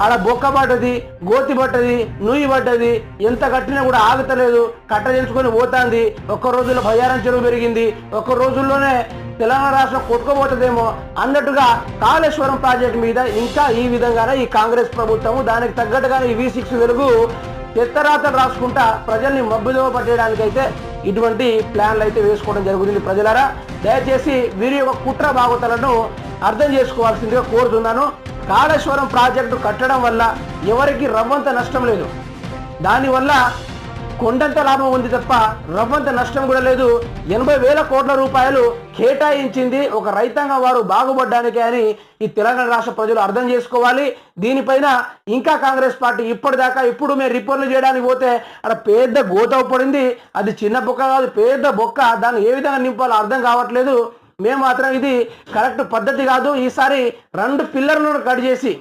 ఆడ బొక్క పడ్డది, గోతి పడ్డది, నుయ్యి పడ్డది, ఎంత కట్టినా కూడా ఆగుతలేదు, కట్టదించుకొని పోతాంది. ఒక్క రోజుల్లో బయ్యారం చెరువు పెరిగింది, ఒక్క రోజుల్లోనే తెలంగాణ రాష్ట్రం కొట్టుకోబోతుందేమో అన్నట్టుగా కాళేశ్వరం ప్రాజెక్టు మీద ఇంకా ఈ విధంగానే ఈ కాంగ్రెస్ ప్రభుత్వము దానికి తగ్గట్టుగానే ఈ V6 వెలుగు ఎత్తరాతలు రాసుకుంటా ప్రజల్ని మబ్బుదోవ పట్టేయడానికైతే ఇటువంటి ప్లాన్లు అయితే వేసుకోవడం జరుగుతుంది. ప్రజలారా, దయచేసి వీరి యొక్క కుట్ర బాగోతలను అర్థం చేసుకోవాల్సిందిగా కోరుతున్నాను. కాళేశ్వరం ప్రాజెక్టు కట్టడం వల్ల ఎవరికి రవ్వంత నష్టం లేదు, దానివల్ల కొండంత లాభం ఉంది తప్ప రవ్వంత నష్టం కూడా లేదు. 80,000 కోట్ల రూపాయలు కేటాయించింది ఒక రైతాంగం వారు బాగుపడడానికి అని ఈ తెలంగాణ రాష్ట్ర ప్రజలు అర్థం చేసుకోవాలి. దీనిపైన ఇంకా కాంగ్రెస్ పార్టీ ఇప్పటిదాకా ఇప్పుడు మేము రిపోర్ట్లు చేయడానికి పోతే అక్కడ పెద్ద గోత పడింది. అది చిన్న బొక్క కాదు, పెద్ద బొక్క. దాన్ని ఏ విధంగా నింపాలో అర్థం కావట్లేదు. మేము మాత్రం ఇది కరెక్ట్ పద్ధతి కాదు. ఈసారి 2 పిల్లర్లను కట్ చేసి